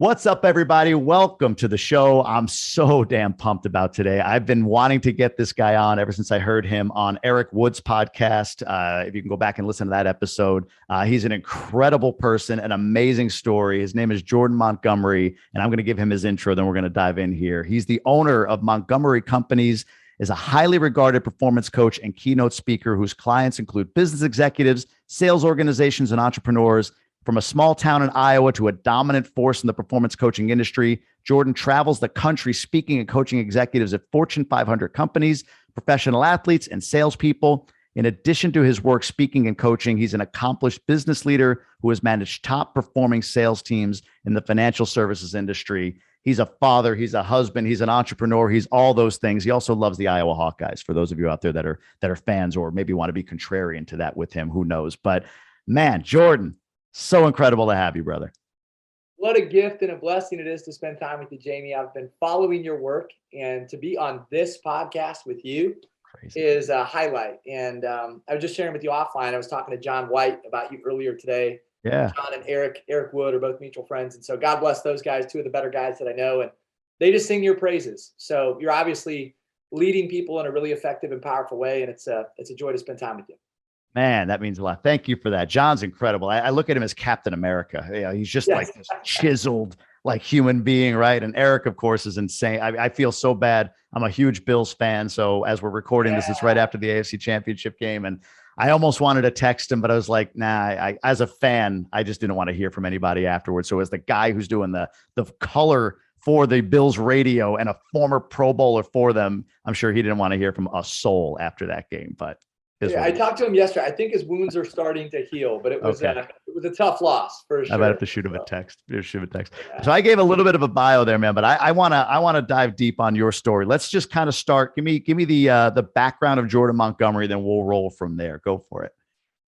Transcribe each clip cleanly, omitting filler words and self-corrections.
What's up, everybody? Welcome to the show. I'm so damn pumped about today. I've been wanting to get this guy on ever since I heard him on Eric Wood's podcast. If you can go back and listen to that episode, he's an incredible person, an amazing story. His name is Jordan Montgomery, and I'm going to give him his intro, then we're going to dive in here. He's the owner of Montgomery Companies, is a highly regarded performance coach and keynote speaker whose clients include business executives, sales organizations, and entrepreneurs. From a small town in Iowa to a dominant force in the performance coaching industry, Jordan travels the country speaking and coaching executives at Fortune 500 companies, professional athletes, and salespeople. In addition to his work speaking and coaching, he's an accomplished business leader who has managed top performing sales teams in the financial services industry. He's a father, he's a husband, he's an entrepreneur, he's all those things. He also loves the Iowa Hawkeyes. For those of you out there that are fans or maybe want to be contrarian to that with him, who knows? But man, Jordan, so incredible to have you, brother. What a gift and a blessing it is to spend time with you, Jamie. I've been following your work, and to be on this podcast with you is a highlight. And I was just sharing with you offline. I was talking to John White about you earlier today. Yeah. John and Eric Wood are both mutual friends. And so God bless those guys, two of the better guys that I know. And they just sing your praises. So you're obviously leading people in a really effective and powerful way. And it's a joy to spend time with you. Man, that means a lot. Thank you for that. John's incredible. I look at him as Captain America. You know, he's just like this chiseled, like human being, right? And Eric, of course, is insane. I feel so bad. I'm a huge Bills fan. So as we're recording this, it's right after the AFC Championship game. And I almost wanted to text him, but I was like, nah, as a fan, I just didn't want to hear from anybody afterwards. So as the guy who's doing the color for the Bills radio and a former Pro Bowler for them, I'm sure he didn't want to hear from a soul after that game, but I talked to him yesterday. I think his wounds are starting to heal, but it was a tough loss for sure. I might have to shoot him a text. Yeah. So I gave a little bit of a bio there, man, but I wanna dive deep on your story. Let's just kind of start. Give me the background of Jordan Montgomery, then we'll roll from there. Go for it.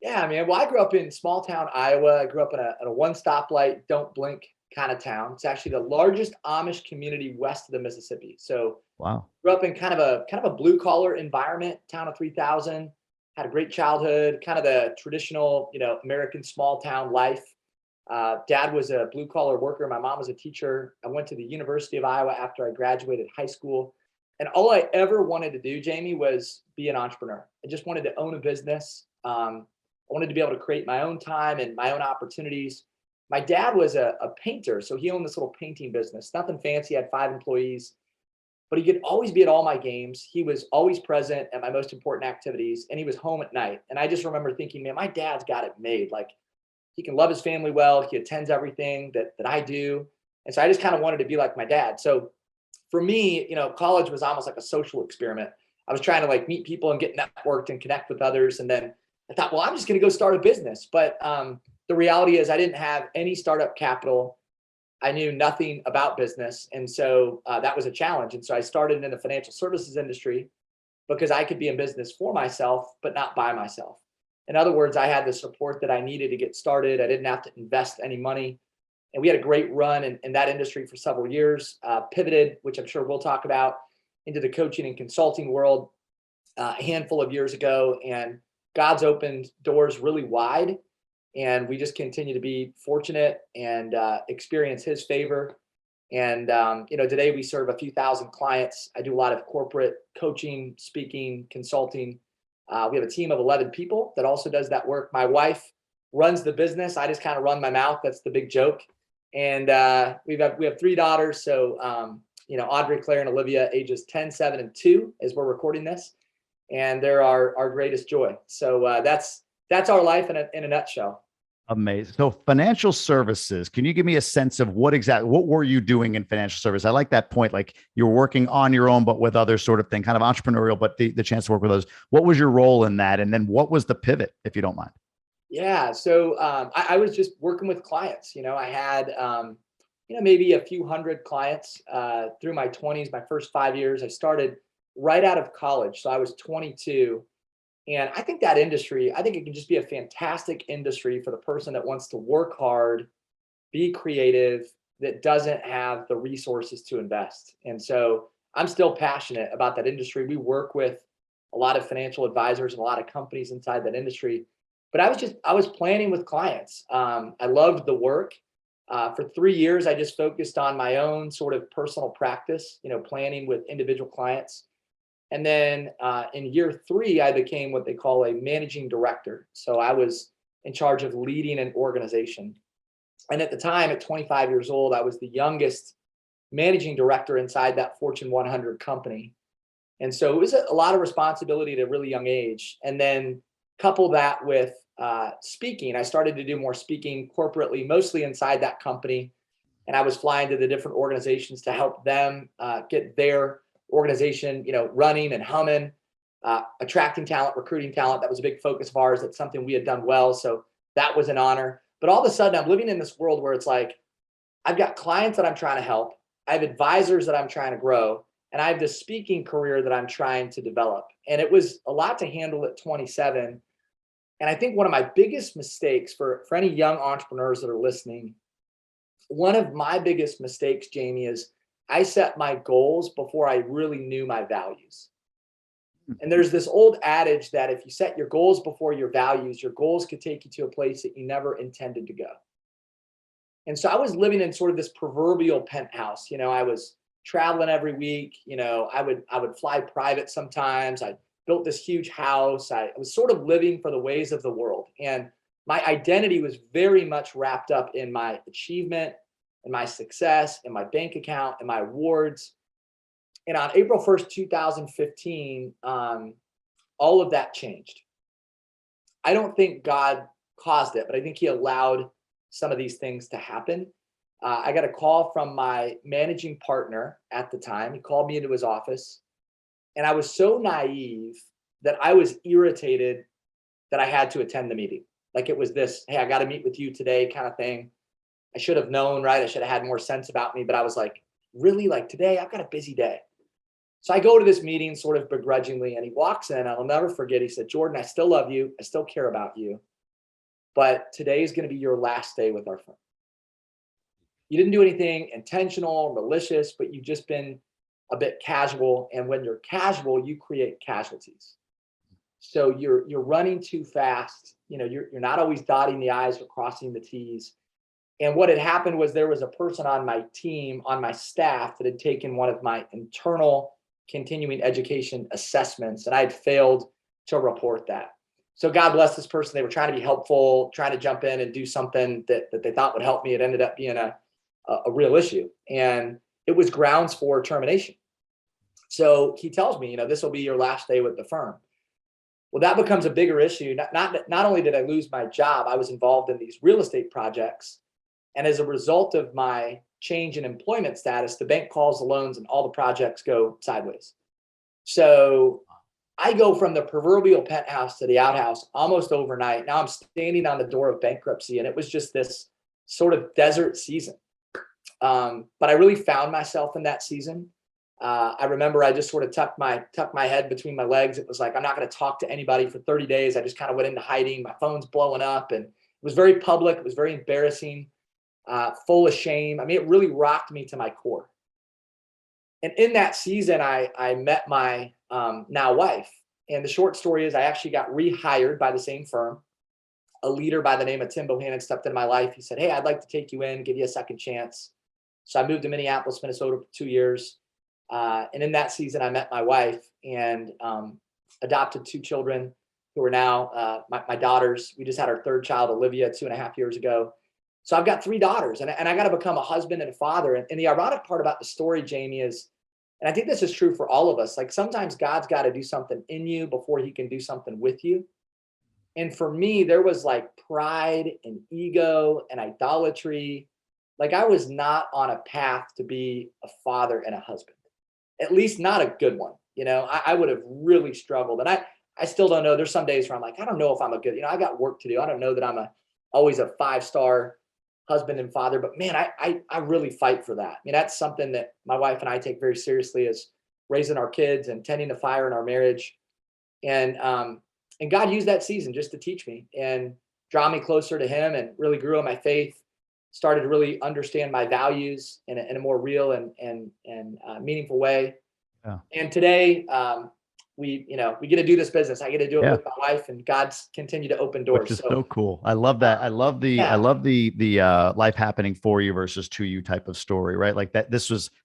Yeah, man. Well, I grew up in small town Iowa. I grew up in a one stoplight, don't blink kind of town. It's actually the largest Amish community west of the Mississippi. So wow. Grew up in kind of a blue collar environment, town of 3,000. Had a great childhood, kind of the traditional, American small town life. Dad was a blue collar worker. My mom was a teacher. I went to the University of Iowa after I graduated high school. And all I ever wanted to do, Jamie, was be an entrepreneur. I just wanted to own a business. I wanted to be able to create my own time and my own opportunities. My dad was a painter. So he owned this little painting business, nothing fancy, had 5 employees. But he could always be at all my games. He was always present at my most important activities, and he was home at night. And I just remember thinking, man, my dad's got it made. Like, he can love his family well. He attends everything that I do. And so I just kind of wanted to be like my dad. So for me, college was almost like a social experiment. I was trying to like meet people and get networked and connect with others. And then I thought, well, I'm just going to go start a business. But the reality is I didn't have any startup capital. I knew nothing about business. And so that was a challenge. And so I started in the financial services industry because I could be in business for myself, but not by myself. In other words, I had the support that I needed to get started. I didn't have to invest any money. And we had a great run in that industry for several years, pivoted, which I'm sure we'll talk about, into the coaching and consulting world a handful of years ago. And God's opened doors really wide. And we just continue to be fortunate and experience his favor. And, today we serve a few thousand clients. I do a lot of corporate coaching, speaking, consulting. We have a team of 11 people that also does that work. My wife runs the business. I just kind of run my mouth. That's the big joke. And we have 3 daughters. So, Audrey, Claire, and Olivia, ages 10, 7, and 2 as we're recording this. And they're our greatest joy. So that's our life in a nutshell. Amazing. So financial services, can you give me a sense of what were you doing in financial service? I like that point. Like you're working on your own, but with others sort of thing, kind of entrepreneurial, but the chance to work with others. What was your role in that? And then what was the pivot, if you don't mind? Yeah. So I was just working with clients. I had, maybe a few hundred clients through my 20s, my first 5 years. I started right out of college. So I was 22. And I think that industry, I think it can just be a fantastic industry for the person that wants to work hard, be creative, that doesn't have the resources to invest. And so I'm still passionate about that industry. We work with a lot of financial advisors and a lot of companies inside that industry. But I was planning with clients. I loved the work. For 3 years, I just focused on my own sort of personal practice, planning with individual clients. And then in year 3, I became what they call a managing director. So I was in charge of leading an organization. And at the time, at 25 years old, I was the youngest managing director inside that Fortune 100 company. And so it was a lot of responsibility at a really young age. And then couple that with speaking. I started to do more speaking corporately, mostly inside that company. And I was flying to the different organizations to help them get their organization, running and humming, attracting talent, recruiting talent. That was a big focus of ours. That's something we had done well. So that was an honor. But all of a sudden, I'm living in this world where it's like, I've got clients that I'm trying to help. I have advisors that I'm trying to grow. And I have this speaking career that I'm trying to develop. And it was a lot to handle at 27. And I think one of my biggest mistakes for any young entrepreneurs that are listening, one of my biggest mistakes, Jamie, is I set my goals before I really knew my values. And there's this old adage that if you set your goals before your values, your goals could take you to a place that you never intended to go. And so I was living in sort of this proverbial penthouse. I was traveling every week. I would fly private sometimes. I built this huge house. I was sort of living for the ways of the world. And my identity was very much wrapped up in my achievement and my success and my bank account and my awards. And on April 1st, 2015, all of that changed. I don't think God caused it, but I think he allowed some of these things to happen. I got a call from my managing partner at the time. He called me into his office, and I was so naive that I was irritated that I had to attend the meeting. Like it was this, hey, I got to meet with you today kind of thing. I should have known, right? I should have had more sense about me, but I was like, really, like today, I've got a busy day. So I go to this meeting sort of begrudgingly, and he walks in. I'll never forget. He said, Jordan, I still love you. I still care about you. But today is going to be your last day with our firm. You didn't do anything intentional or malicious, but you've just been a bit casual. And when you're casual, you create casualties. So you're running too fast. You're not always dotting the I's or crossing the T's. And what had happened was there was a person on my team, on my staff, that had taken one of my internal continuing education assessments, and I had failed to report that. So God bless this person. They were trying to be helpful, trying to jump in and do something that they thought would help me. It ended up being a real issue, and it was grounds for termination. So he tells me, this will be your last day with the firm. Well, that becomes a bigger issue. Not only did I lose my job, I was involved in these real estate projects. And as a result of my change in employment status, the bank calls the loans and all the projects go sideways. So I go from the proverbial penthouse to the outhouse almost overnight. Now I'm standing on the door of bankruptcy, and it was just this sort of desert season. But I really found myself in that season. I remember I just sort of tucked my head between my legs. It was like, I'm not going to talk to anybody for 30 days. I just kind of went into hiding. My phone's blowing up, and it was very public. It was very embarrassing, full of shame. I mean, it really rocked me to my core. And in that season, I met my now wife. And the short story is I actually got rehired by the same firm. A leader by the name of Tim Bohannon stepped into my life. He said, hey, I'd like to take you in, give you a second chance. So I moved to Minneapolis, Minnesota for 2 years. And in that season, I met my wife and adopted 2 children who are now my daughters. We just had our 3rd child, Olivia, 2.5 years ago. So I've got 3 daughters, and I got to become a husband and a father. And the ironic part about the story, Jamie, is, and I think this is true for all of us, like sometimes God's got to do something in you before he can do something with you. And for me, there was like pride and ego and idolatry. Like I was not on a path to be a father and a husband, at least not a good one. I would have really struggled. And I still don't know. There's some days where I'm like, I don't know if I'm a good, I got work to do. I don't know that I'm always a 5-star husband and father, but man, I really fight for that. I mean, that's something that my wife and I take very seriously, is raising our kids and tending the fire in our marriage. And God used that season just to teach me and draw me closer to him, and really grew in my faith, started to really understand my values in a more real and meaningful way. Yeah. And today, we get to do this business. I get to do it Yeah. with my wife, and God's continued to open Which doors. is So so cool. I love that. I love yeah, the life happening for you versus to you type of story, right? Like that,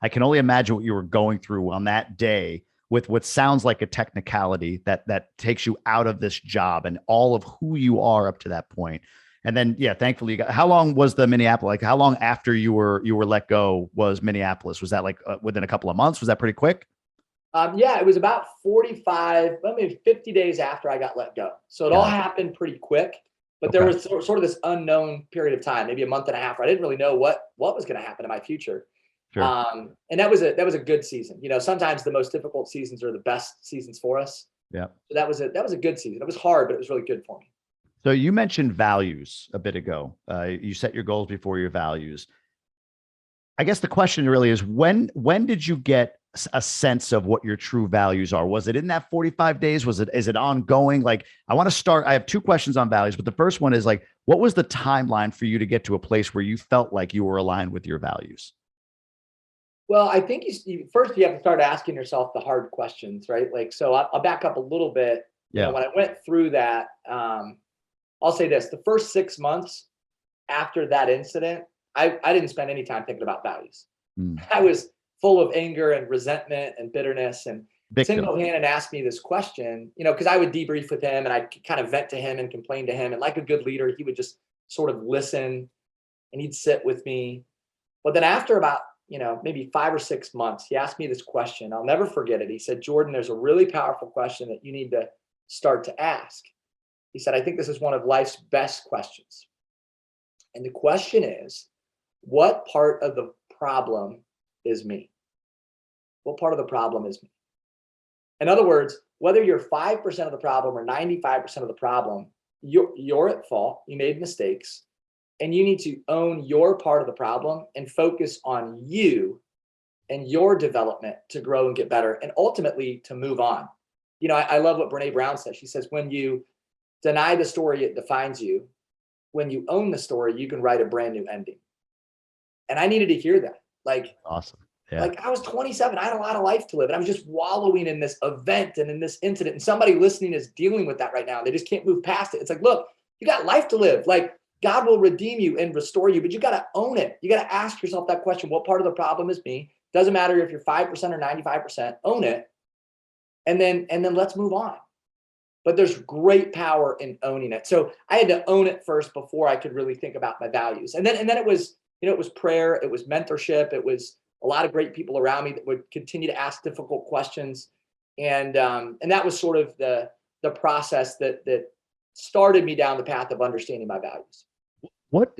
I can only imagine what you were going through on that day with what sounds like a technicality that takes you out of this job and all of who you are up to that point. And then, yeah, thankfully, how long was the Minneapolis? Like, how long after you were let go was Minneapolis? Was that like within a couple of months? Was that pretty quick? yeah, it was about 45, well, maybe 50 days after I got let go. So it all Got it. happened pretty quick, but there Okay. was sort of this unknown period of time, maybe a month and a half, where I didn't really know what was going to happen in my future. Sure. And that was a good season. Sometimes the most difficult seasons are the best seasons for us. Yeah. So that was a good season. It was hard, but it was really good for me. So you mentioned values a bit ago. You set your goals before your values. I guess the question really is when did you get a sense of what your true values are? Was it in that 45 days? Is it ongoing? Like, I have two questions on values, but the first one is like, what was the timeline for you to get to a place where you felt like you were aligned with your values? Well, I think first you have to start asking yourself the hard questions, right? Like, so I'll back up a little bit. Yeah. When I went through that, I'll say this: the first 6 months after that incident, I didn't spend any time thinking about values. Mm. I was full of anger and resentment and bitterness, and Victim. single handed asked me this question, because I would debrief with him and I'd kind of vent to him and complain to him. And like a good leader, he would just sort of listen and he'd sit with me. But then after about, maybe 5 or 6 months, he asked me this question. I'll never forget it. He said, Jordan, there's a really powerful question that you need to start to ask. He said, I think this is one of life's best questions. And the question is, what part of the problem is me? What part of the problem is me? In other words, whether you're 5% of the problem or 95% of the problem, you're at fault. You made mistakes, and you need to own your part of the problem and focus on you and your development to grow and get better, and ultimately to move on. I love what Brene Brown says. She says, when you deny the story, it defines you. When you own the story, you can write a brand new ending. And I needed to hear that. Like, Awesome. Yeah. Like I was 27, I had a lot of life to live, and I was just wallowing in this event and in this incident. And somebody listening is dealing with that right now. They just can't move past it. It's like, look, you got life to live. Like, God will redeem you and restore you, but you got to own it. You got to ask yourself that question: what part of the problem is me? Doesn't matter if you're 5% or 95%. Own it, and then let's move on. But there's great power in owning it. So I had to own it first before I could really think about my values. And then it was, it was prayer, it was mentorship, it was a lot of great people around me that would continue to ask difficult questions. And that was sort of the process that started me down the path of understanding my values. What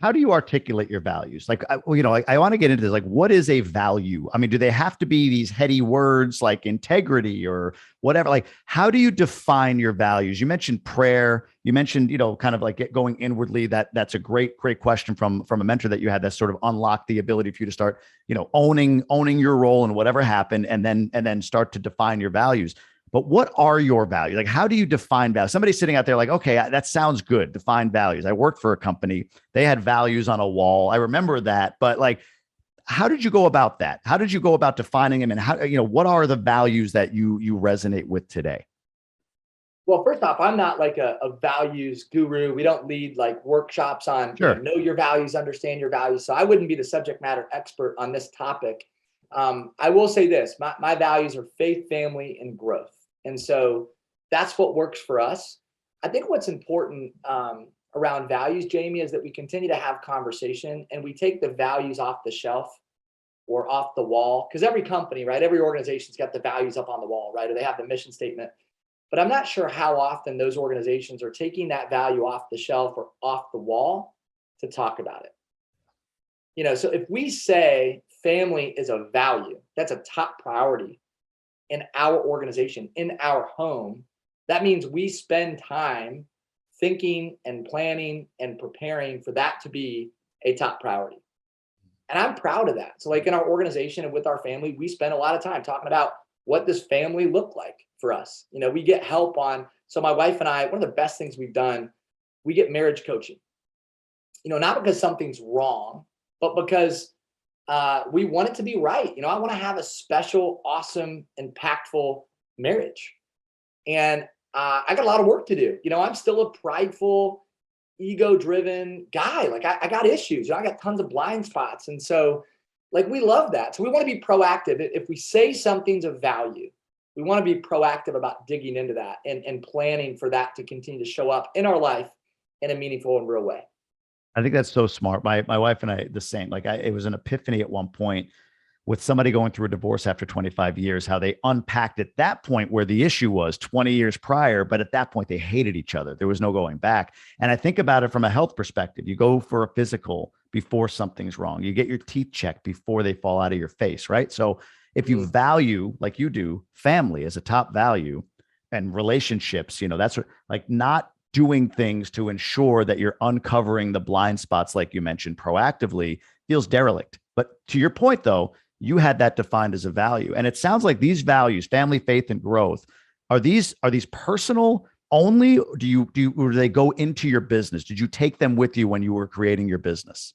how do you articulate your values? Like, I want to get into this. Like, what is a value? I mean, do they have to be these heady words like integrity or whatever? Like, how do you define your values? You mentioned prayer. You mentioned, kind of like going inwardly. That's a great question from a mentor that you had that sort of unlocked the ability for you to start, owning your role and whatever happened, and then start to define your values. But what are your values? Like, how do you define values? Somebody's sitting out there like, okay, that sounds good. Define values. I worked for a company. They had values on a wall. I remember that. But like, how did you go about that? How did you go about defining them? And how, what are the values that you resonate with today? Well, first off, I'm not like a values guru. We don't lead like workshops on Sure. know your values, understand your values. So I wouldn't be the subject matter expert on this topic. I will say this: my values are faith, family, and growth. And so that's what works for us. I think what's important around values, Jamie, is that we continue to have conversation and we take the values off the shelf or off the wall. Because every company, right, every organization's got the values up on the wall, right? Or they have the mission statement. But I'm not sure how often those organizations are taking that value off the shelf or off the wall to talk about it. So if we say family is a value, that's a top priority in our organization, in our home, that means we spend time thinking and planning and preparing for that to be a top priority. And I'm proud of that. So like in our organization and with our family, we spend a lot of time talking about what does family look like for us. We get help on, so my wife and I, one of the best things we've done, we get marriage coaching, not because something's wrong, but because we want it to be right. I want to have a special, awesome, impactful marriage. And I got a lot of work to do. I'm still a prideful, ego-driven guy. Like I got issues. I got tons of blind spots. And so like we love that. So we want to be proactive. If we say something's of value, we want to be proactive about digging into that and planning for that to continue to show up in our life in a meaningful and real way. I think that's so smart. My wife and I, the same. Like it was an epiphany at one point with somebody going through a divorce after 25 years, how they unpacked at that point where the issue was 20 years prior. But at that point, they hated each other. There was no going back. And I think about it from a health perspective. You go for a physical before something's wrong. You get your teeth checked before they fall out of your face, right? So if you value, like you do, family as a top value and relationships, that's like not doing things to ensure that you're uncovering the blind spots, like you mentioned, proactively feels derelict. But to your point, though, you had that defined as a value. And it sounds like these values, family, faith, and growth, are these personal only? Or do they go into your business? Did you take them with you when you were creating your business?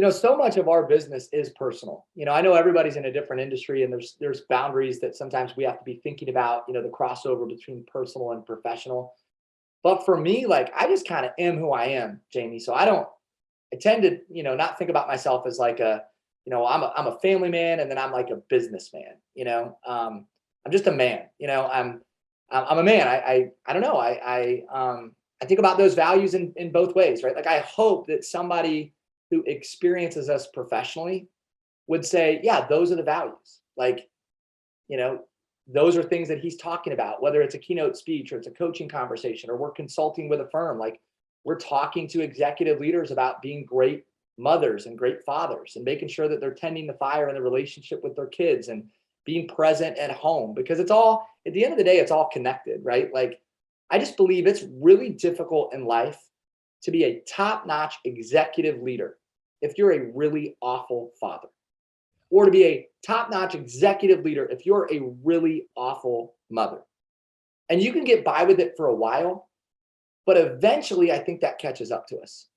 So much of our business is personal. I know everybody's in a different industry and there's boundaries that sometimes we have to be thinking about, the crossover between personal and professional. But for me, like I just kind of am who I am, Jamie. So I tend to, not think about myself as like I'm a family man and then I'm like a businessman, I'm just a man, I'm a man. I don't know. I think about those values in both ways, right? Like I hope that somebody who experiences us professionally would say, yeah, those are the values. Like, those are things that he's talking about, whether it's a keynote speech or it's a coaching conversation or we're consulting with a firm. Like we're talking to executive leaders about being great mothers and great fathers and making sure that they're tending the fire in the relationship with their kids and being present at home, because it's all, at the end of the day, it's all connected, right? Like I just believe it's really difficult in life to be a top-notch executive leader if you're a really awful father, or to be a top-notch executive leader if you're a really awful mother. And you can get by with it for a while, but eventually I think that catches up to us.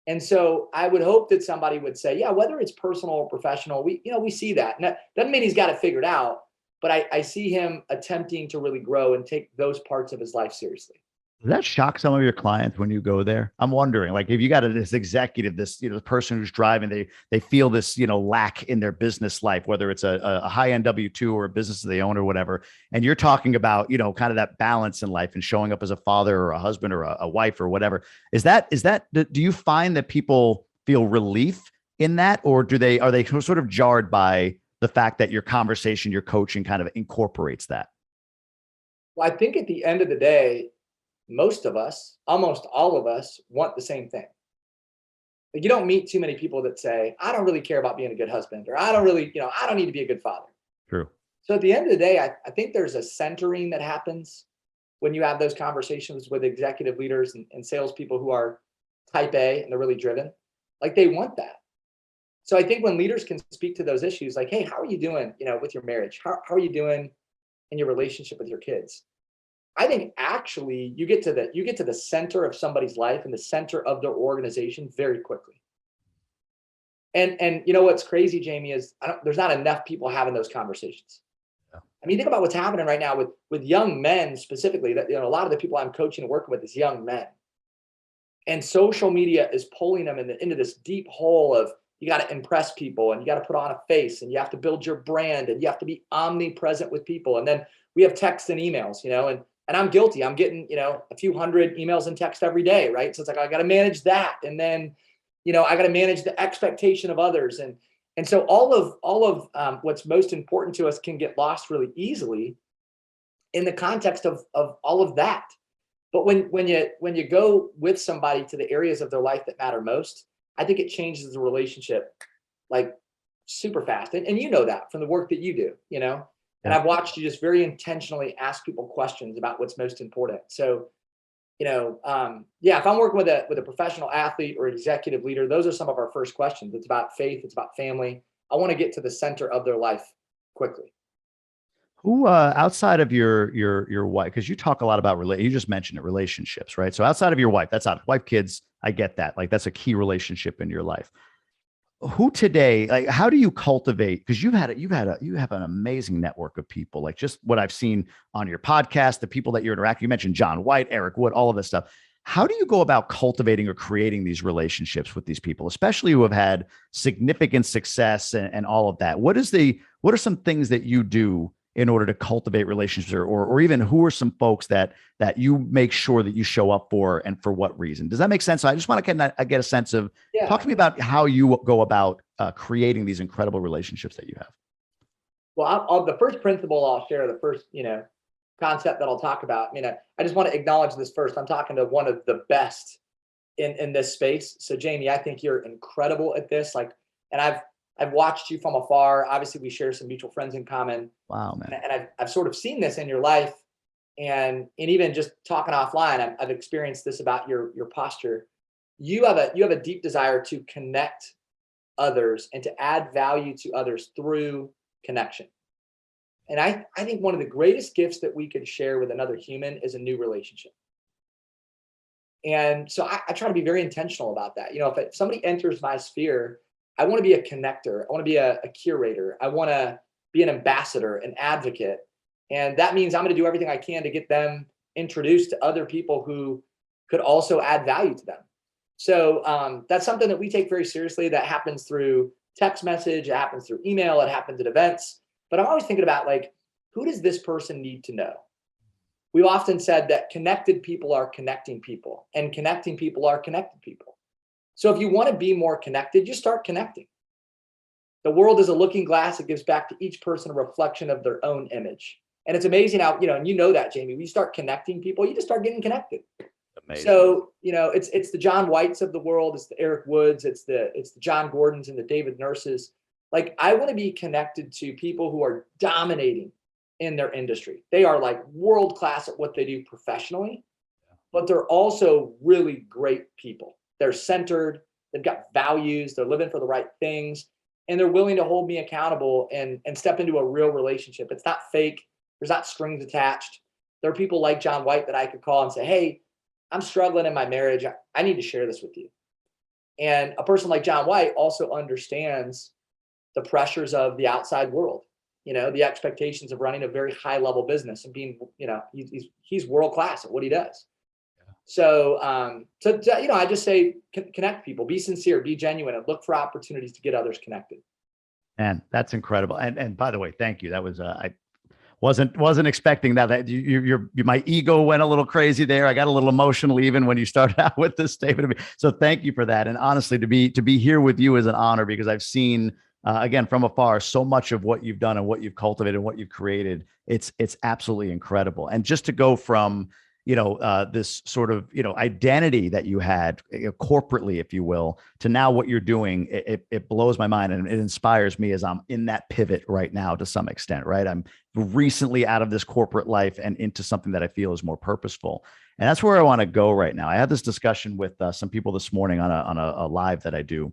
And so I would hope that somebody would say, yeah, whether it's personal or professional, we see that. And that doesn't mean he's got it figured out, but I see him attempting to really grow and take those parts of his life seriously. Does that shock some of your clients when you go there? I'm wondering, like, if you got this executive, this, the person who's driving, they feel this, lack in their business life, whether it's a high-end W-2 or a business they own or whatever. And you're talking about, kind of that balance in life and showing up as a father or a husband or a wife or whatever. Do you find that people feel relief in that, or are they sort of jarred by the fact that your conversation, your coaching kind of incorporates that? Well, I think at the end of the day, most of us, almost all of us, want the same thing. Like you don't meet too many people that say, I don't really care about being a good husband, or I don't really, I don't need to be a good father. True. So at the end of the day, I think there's a centering that happens when you have those conversations with executive leaders and salespeople who are type A and they're really driven. Like they want that. So I think when leaders can speak to those issues, like, hey, how are you doing, with your marriage? How are you doing in your relationship with your kids? I think actually you get to the center of somebody's life and the center of their organization very quickly. And what's crazy, Jamie, is there's not enough people having those conversations. Yeah. I mean, think about what's happening right now with young men specifically. That a lot of the people I'm coaching and working with is young men, and social media is pulling them into this deep hole of you got to impress people and you got to put on a face and you have to build your brand and you have to be omnipresent with people. And then we have texts and emails, and I'm guilty. I'm getting, a few hundred emails and texts every day, right? So it's like, I got to manage that. And then, I got to manage the expectation of others. And so all of what's most important to us can get lost really easily in the context of all of that. But when you go with somebody to the areas of their life that matter most, I think it changes the relationship like super fast. And you know that from the work that you do, and I've watched you just very intentionally ask people questions about what's most important. So, if I'm working with a professional athlete or executive leader, those are some of our first questions. It's about faith. It's about family. I want to get to the center of their life quickly. Who outside of your wife, because you talk a lot about you just mentioned it, relationships, right? So outside of your wife, that's not wife, kids. I get that. Like that's a key relationship in your life. who today, like, how do you cultivate? Because you have an amazing network of people, like just what I've seen on your podcast, the people that you're interacting. You mentioned John White, Eric Wood, all of this stuff. How do you go about cultivating or creating these relationships with these people, especially who have had significant success and all of that? What are some things that you do in order to cultivate relationships, or even who are some folks that you make sure that you show up for, and for what reason? Does that make sense? So I just want to get a sense of, talk Yeah. to me about how you go about creating these incredible relationships that you have. Well, the first principle I'll share, the first, concept that I'll talk about. I just want to acknowledge this first. I'm talking to one of the best in this space. So Jamie, I think you're incredible at this. Like, and I've watched you from afar. Obviously, we share some mutual friends in common, Wow, man. and I've sort of seen this in your life, and even just talking offline, I've experienced this about your posture. You have a deep desire to connect others and to add value to others through connection. And I think one of the greatest gifts that we could share with another human is a new relationship. And so I try to be very intentional about that. If somebody enters my sphere, I want to be a connector. I want to be a curator. I want to be an ambassador, an advocate. And that means I'm going to do everything I can to get them introduced to other people who could also add value to them. So that's something that we take very seriously. That happens through text message, it happens through email, it happens at events. But I'm always thinking about, like, who does this person need to know? We've often said that connected people are connecting people, and connecting people are connected people. So if you want to be more connected, just start connecting. The world is a looking glass. It gives back to each person a reflection of their own image. And it's amazing how, and that, Jamie, when you start connecting people, you just start getting connected. Amazing. So, it's the John Whites of the world, it's the Eric Woods, it's the John Gordons and the David Nurses. Like, I want to be connected to people who are dominating in their industry. They are like world class at what they do professionally, but they're also really great people. They're centered, they've got values, they're living for the right things, and they're willing to hold me accountable and step into a real relationship. It's not fake, there's not strings attached. There are people like John White that I could call and say, hey, I'm struggling in my marriage. I need to share this with you. And a person like John White also understands the pressures of the outside world, the expectations of running a very high level business and being, he's world class at what he does. Yeah. So, I just say connect people, be sincere, be genuine, and look for opportunities to get others connected. And that's incredible. And by the way, thank you. That was I wasn't expecting that. That my ego went a little crazy there. I got a little emotional even when you started out with this statement of me. So thank you for that. And honestly, to be here with you is an honor, because I've seen again from afar so much of what you've done and what you've cultivated and what you've created. It's absolutely incredible. And just to go from this sort of identity that you had corporately, if you will, to now what you're doing, it blows my mind, and it inspires me as I'm in that pivot right now to some extent. Right, I'm recently out of this corporate life and into something that I feel is more purposeful, and that's where I want to go right now. I had this discussion with some people this morning on a live that I do.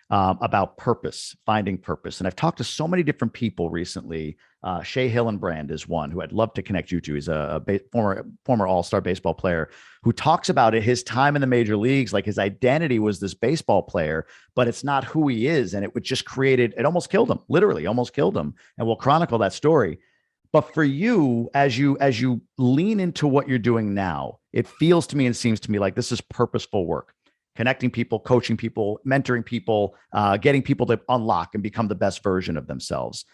About purpose, finding purpose. And I've talked to so many different people recently. Shea Hillenbrand is one who I'd love to connect you to. He's a former all-star baseball player who talks about it, his time in the major leagues, like his identity was this baseball player, but it's not who he is. And it almost killed him, literally almost killed him. And we'll chronicle that story. But for you, as you lean into what you're doing now, it feels to me and seems to me like this is purposeful work. Connecting people, coaching people, mentoring people, getting people to unlock and become the best version of themselves.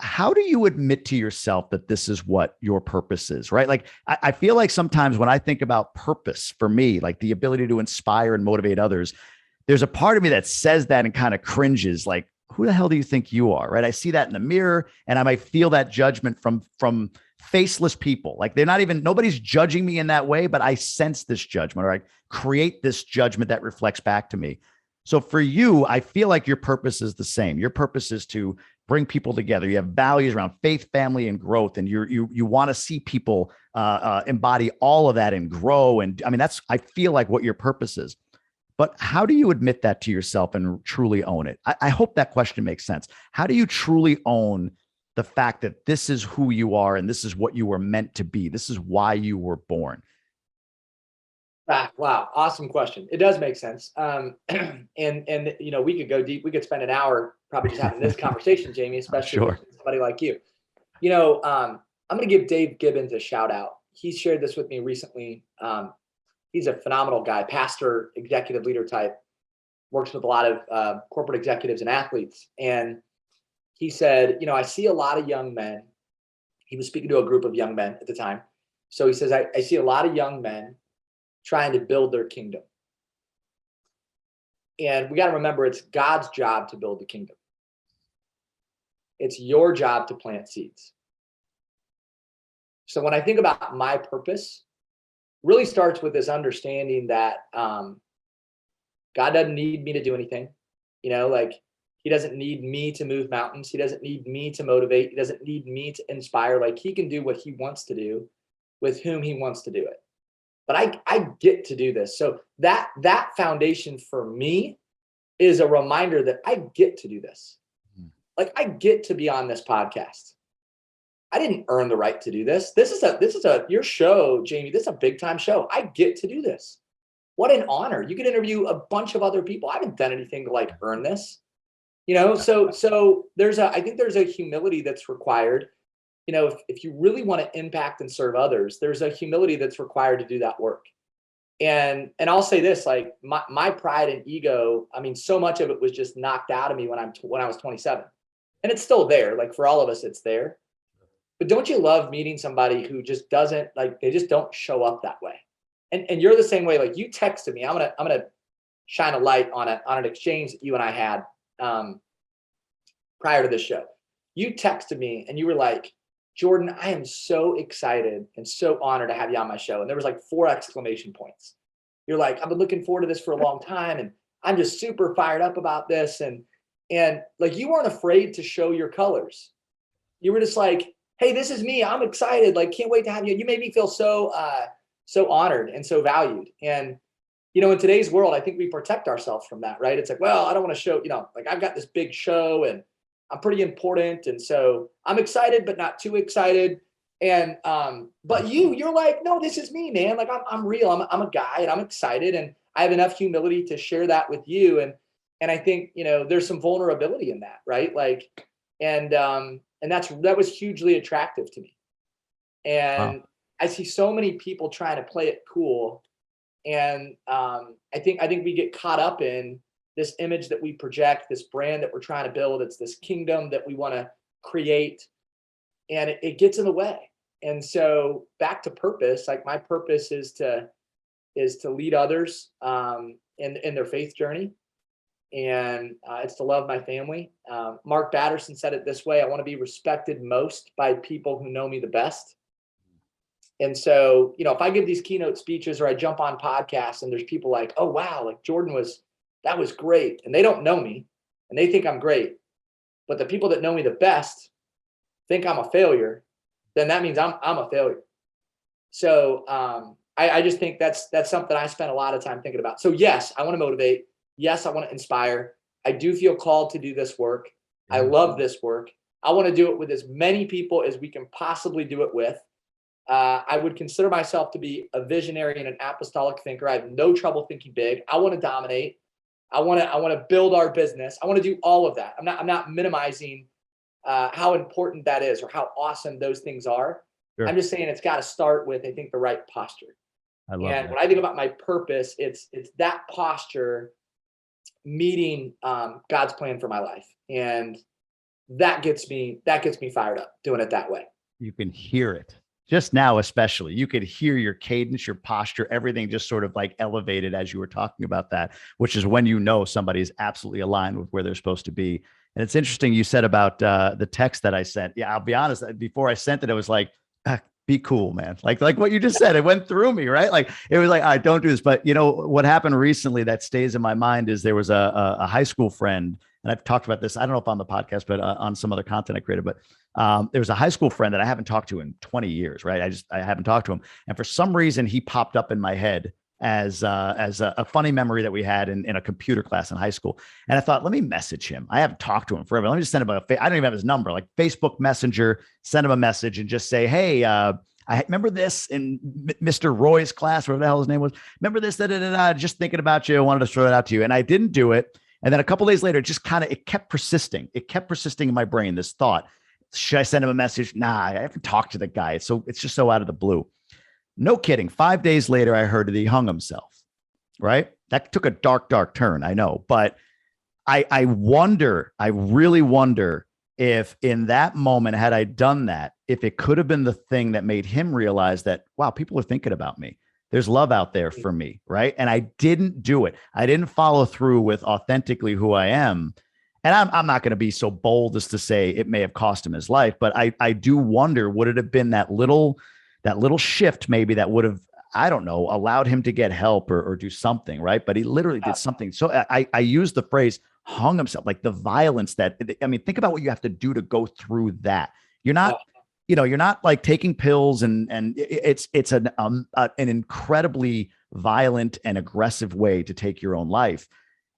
How do you admit to yourself that this is what your purpose is, right? Like, I feel like sometimes when I think about purpose for me, like the ability to inspire and motivate others, there's a part of me that says that and kind of cringes, like, who the hell do you think you are, right? I see that in the mirror, and I might feel that judgment from faceless people. Like, nobody's judging me in that way, but I sense this judgment, or I create this judgment that reflects back to me. So for you, I feel like your purpose is the same. Your purpose is to bring people together. You have values around faith, family, and growth, and you want to see people embody all of that and grow. And I mean, I feel like what your purpose is. But how do you admit that to yourself and truly own it? I hope that question makes sense. How do you truly own the fact that this is who you are and this is what you were meant to be? This is why you were born. Wow. Awesome question. It does make sense. And we could go deep. We could spend an hour probably just having this conversation, Jamie, especially Sure. with somebody like you. I'm going to give Dave Gibbons a shout out. He shared this with me recently. He's a phenomenal guy, pastor, executive leader type, works with a lot of corporate executives and athletes. And he said, I see a lot of young men. He was speaking to a group of young men at the time. So he says, I see a lot of young men trying to build their kingdom. And we got to remember, it's God's job to build the kingdom. It's your job to plant seeds. So when I think about my purpose, really starts with this understanding that God doesn't need me to do anything. He doesn't need me to move mountains. He doesn't need me to motivate. He doesn't need me to inspire. He can do what he wants to do with whom he wants to do it. But I get to do this. So that foundation for me is a reminder that I get to do this. I get to be on this podcast. I didn't earn the right to do this. This is your show, Jamie. This is a big time show. I get to do this. What an honor. You can interview a bunch of other people. I haven't done anything to earn this. So I think there's a humility that's required. If you really want to impact and serve others, there's a humility that's required to do that work. And I'll say this, my pride and ego, so much of it was just knocked out of me when I was 27. And it's still there. For all of us, it's there. But don't you love meeting somebody who just doesn't, they just don't show up that way? And you're the same way. You texted me. I'm gonna shine a light on an exchange that you and I had prior to this show. You texted me and you were like, Jordan, I am so excited and so honored to have you on my show. And there was 4 exclamation points. You're like, I've been looking forward to this for a long time. And I'm just super fired up about this. And you weren't afraid to show your colors. You were just like, hey, this is me. I'm excited. Can't wait to have you. You made me feel so honored and so valued. And, in today's world, I think we protect ourselves from that, right? It's well, I don't want to show, I've got this big show and I'm pretty important. And so I'm excited, but not too excited. And, but you're like, no, this is me, man. I'm real. I'm a guy and I'm excited. And I have enough humility to share that with you. And I think, there's some vulnerability in that, right? And that was hugely attractive to me. And wow. I see so many people trying to play it cool. And I think we get caught up in this image that we project, this brand that we're trying to build. It's this kingdom that we want to create, and it gets in the way. And so back to purpose, my purpose is to lead others in their faith journey. And it's to love my family. Mark Batterson said it this way: I want to be respected most by people who know me the best. And so, if I give these keynote speeches or I jump on podcasts and there's people like, oh, wow, Jordan that was great. And they don't know me and they think I'm great. But the people that know me the best think I'm a failure, then that means I'm a failure. So I just think that's something I spent a lot of time thinking about. So yes, I want to motivate. Yes, I want to inspire. I do feel called to do this work. I love this work. I want to do it with as many people as we can possibly do it with. I would consider myself to be a visionary and an apostolic thinker. I have no trouble thinking big. I want to dominate. I want to build our business. I want to do all of that. I'm not minimizing how important that is or how awesome those things are. Sure. I'm just saying it's got to start with, I think, the right posture. I love that. When I think about my purpose, it's that posture meeting God's plan for my life, and that gets me fired up doing it that way. You can hear it. Just now, especially, you could hear your cadence, your posture, everything just sort of elevated as you were talking about that, which is when somebody is absolutely aligned with where they're supposed to be. And it's interesting you said about the text that I sent. Yeah, I'll be honest. Before I sent it, I was like, be cool, man. Like what you just said, it went through me, right? It was I don't do this. But what happened recently that stays in my mind is there was a high school friend, and I've talked about this, I don't know if on the podcast, but on some other content I created, but there was a high school friend that I haven't talked to in 20 years, right? I haven't talked to him. And for some reason, he popped up in my head as a funny memory that we had in a computer class in high school. And I thought, let me message him. I haven't talked to him forever. Let me just send him I don't even have his number, Facebook Messenger, send him a message and just say, hey, I remember this in Mr. Roy's class, whatever the hell his name was. Remember this, just thinking about you. I wanted to throw it out to you. And I didn't do it. And then a couple of days later, it kept persisting. It kept persisting in my brain, this thought. Should I send him a message? Nah, I haven't talked to the guy. It's just so out of the blue. No kidding. 5 days later, I heard that he hung himself, right? That took a dark, dark turn, I know. But I really wonder if in that moment, had I done that, if it could have been the thing that made him realize that, wow, people are thinking about me. There's love out there for me, right? And I didn't do it. I didn't follow through with authentically who I am. And I'm not going to be so bold as to say it may have cost him his life, but I do wonder, would it have been that little shift maybe that would have, I don't know, allowed him to get help or do something, right? But he literally did something. So I use the phrase hung himself, like the violence that, I mean, think about what you have to do to go through that. You're not, you're not like taking pills and it's an incredibly violent and aggressive way to take your own life.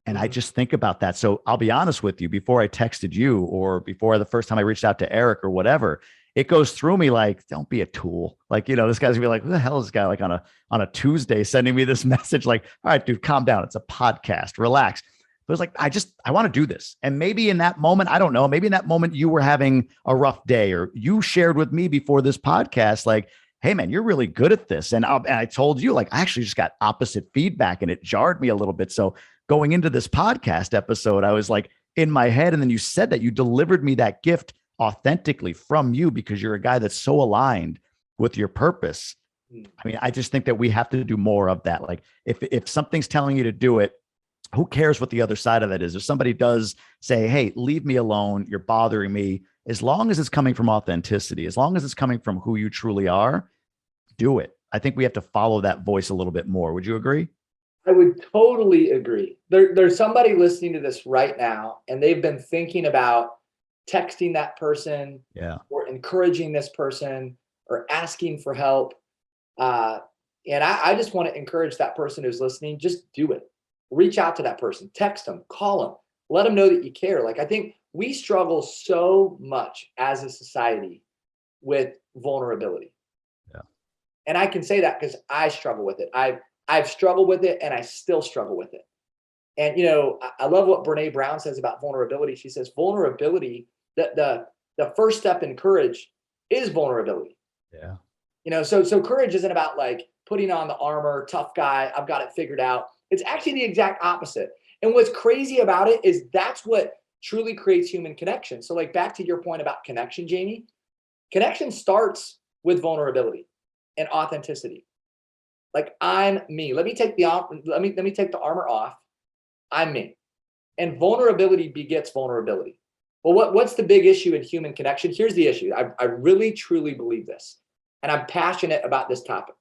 And I just think about that. So I'll be honest with you, before I texted you or before the first time I reached out to Eric or whatever, it goes through me like, don't be a tool. Like, this guy's gonna be like, who the hell is this guy like on a Tuesday sending me this message? Like, all right, dude, calm down. It's a podcast, relax. But it's like, I want to do this. And maybe in that moment, I don't know, maybe in that moment you were having a rough day or you shared with me before this podcast, like, hey man, you're really good at this. And I told you, like, I actually just got opposite feedback and it jarred me a little bit. So going into this podcast episode, I was like in my head. And then you said that you delivered me that gift authentically from you because you're a guy that's so aligned with your purpose. I mean, I just think that we have to do more of that. Like if something's telling you to do it, who cares what the other side of that is? If somebody does say, hey, leave me alone, you're bothering me, as long as it's coming from authenticity, as long as it's coming from who you truly are, do it. I think we have to follow that voice a little bit more. Would you agree? I would totally agree. There's somebody listening to this right now, and they've been thinking about texting that person, or encouraging this person, or asking for help. And I just want to encourage that person who's listening, just do it. Reach out to that person, text them, call them, let them know that you care. Like, I think we struggle so much as a society with vulnerability. Yeah. And I can say that because I struggle with it. I've struggled with it and I still struggle with it. And, I love what Brene Brown says about vulnerability. She says, vulnerability, the first step in courage is vulnerability. Yeah. So courage isn't about like putting on the armor, tough guy, I've got it figured out. It's actually the exact opposite. And what's crazy about it is that's what truly creates human connection. So like back to your point about connection, Jamie, connection starts with vulnerability and authenticity. Like, I'm me. Let me take the armor off. I'm me. And vulnerability begets vulnerability. Well, what's the big issue in human connection? Here's the issue. I really, truly believe this. And I'm passionate about this topic.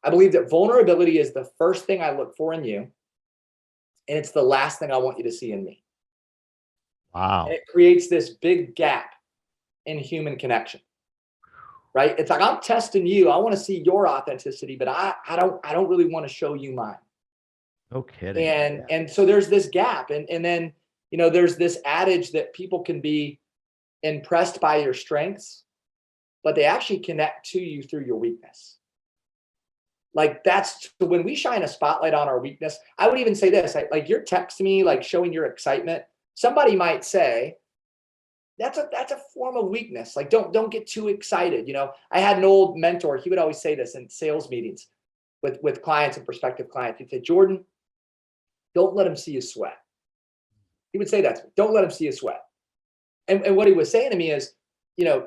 I believe that vulnerability is the first thing I look for in you. And it's the last thing I want you to see in me. Wow. And it creates this big gap in human connection. Right? It's like, I'm testing you. I want to see your authenticity, but I don't really want to show you mine. No kidding. And so there's this gap. And then, there's this adage that people can be impressed by your strengths, but they actually connect to you through your weakness. Like, that's when we shine a spotlight on our weakness. I would even say this, like you're texting me, like showing your excitement. Somebody might say, that's a form of weakness. Like, don't get too excited. I had an old mentor. He would always say this in sales meetings with clients and prospective clients. He'd say, Jordan, don't let him see you sweat. He would say that to me. Don't let him see you sweat. And what he was saying to me is,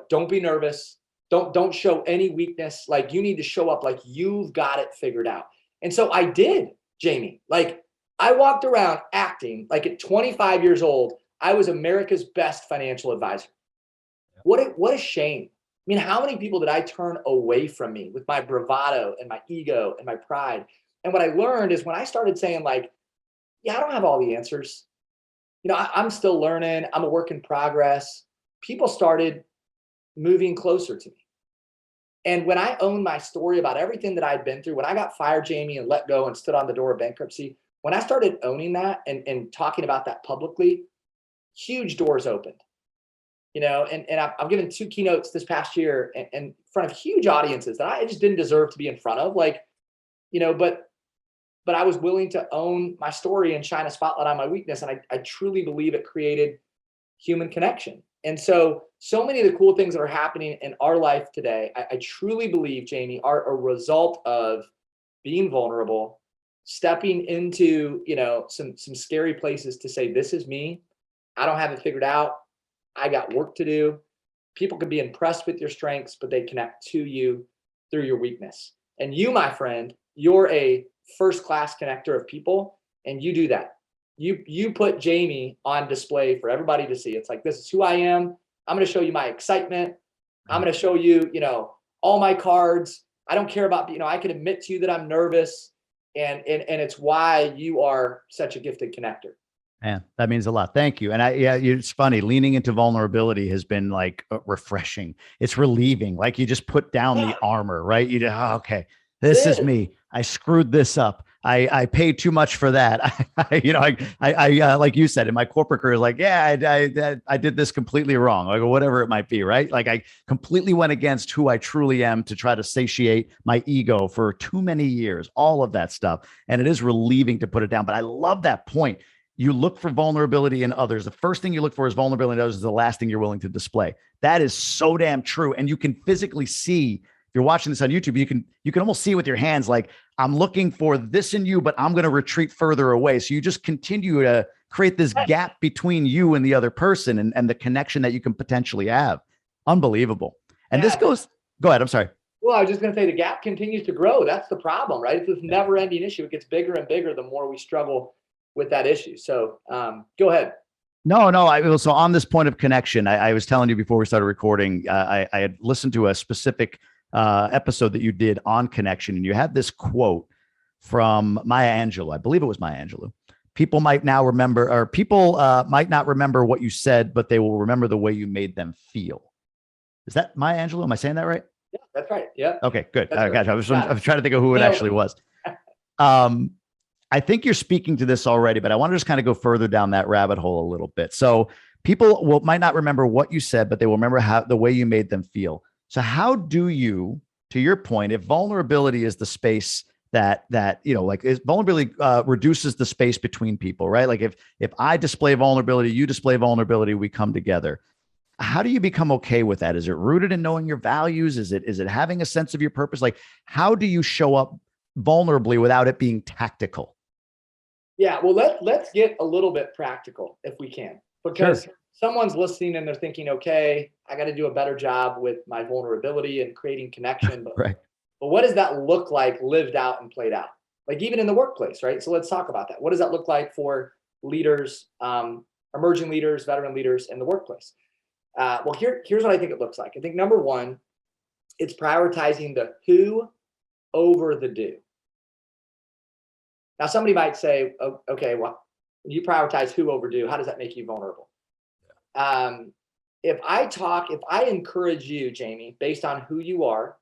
don't be nervous. Don't show any weakness. Like, you need to show up like you've got it figured out. And so I did, Jamie. Like, I walked around acting like at 25 years old, I was America's best financial advisor. What a shame. I mean, how many people did I turn away from me with my bravado and my ego and my pride? And what I learned is when I started saying like, yeah, I don't have all the answers. I'm still learning. I'm a work in progress. People started moving closer to me. And when I owned my story about everything that I'd been through, when I got fired, Jamie, and let go and stood on the door of bankruptcy, when I started owning that and talking about that publicly, huge doors opened. And I'm giving 2 keynotes this past year and in front of huge audiences that I just didn't deserve to be in front of. But I was willing to own my story and shine a spotlight on my weakness. And I truly believe it created human connection. And so many of the cool things that are happening in our life today, I truly believe, Jamie, are a result of being vulnerable, stepping into, some scary places to say, this is me. I don't have it figured out. I got work to do. People can be impressed with your strengths, but they connect to you through your weakness. And you, my friend, you're a first-class connector of people, and you do that. You put Jamie on display for everybody to see. It's like, this is who I am. I'm going to show you my excitement. I'm going to show you, all my cards. I don't care about, I can admit to you that I'm nervous, and it's why you are such a gifted connector. Man, that means a lot. Thank you. And it's funny. Leaning into vulnerability has been like refreshing. It's relieving. Like you just put down the armor, right? Okay, this is me. I screwed this up. I paid too much for that. I like you said in my corporate career, like, I did this completely wrong, like whatever it might be, right? Like I completely went against who I truly am to try to satiate my ego for too many years, all of that stuff. And it is relieving to put it down. But I love that point. You look for vulnerability in others. The first thing you look for is vulnerability in others is the last thing you're willing to display. That is so damn true. And you can physically see, if you're watching this on YouTube, you can almost see with your hands, like, I'm looking for this in you, but I'm going to retreat further away. So you just continue to create this gap between you and the other person and the connection that you can potentially have. Unbelievable. And this go ahead. I'm sorry. Well, I was just going to say the gap continues to grow. That's the problem, right? It's this never ending issue. It gets bigger and bigger the more we struggle with that issue. So go ahead. No. So on this point of connection, I was telling you before we started recording, I had listened to a specific episode that you did on connection, and you had this quote from Maya Angelou. I believe it was Maya Angelou. People might now remember, or people might not remember what you said, but they will remember the way you made them feel. Is that Maya Angelou? Am I saying that right? Yeah, that's right. Yeah. Okay, good. Right. Gotcha. I was trying to think of who it actually was. I think you're speaking to this already, but I want to just kind of go further down that rabbit hole a little bit. So people might not remember what you said, but they will remember the way you made them feel. So how do you, to your point, if vulnerability is the space that vulnerability reduces the space between people, right? Like if I display vulnerability, you display vulnerability, we come together. How do you become okay with that? Is it rooted in knowing your values? Is it having a sense of your purpose? Like, how do you show up vulnerably without it being tactical? Yeah, well, let's get a little bit practical if we can, because someone's listening and they're thinking, okay, I got to do a better job with my vulnerability and creating connection. But, right. But what does that look like lived out and played out? Like even in the workplace, right? So let's talk about that. What does that look like for leaders, emerging leaders, veteran leaders in the workplace? Well, here's what I think it looks like. I think number one, it's prioritizing the who over the do. Now, somebody might say, oh, okay, well, when you prioritize who over do, how does that make you vulnerable? If I encourage you, Jamie, based on who you are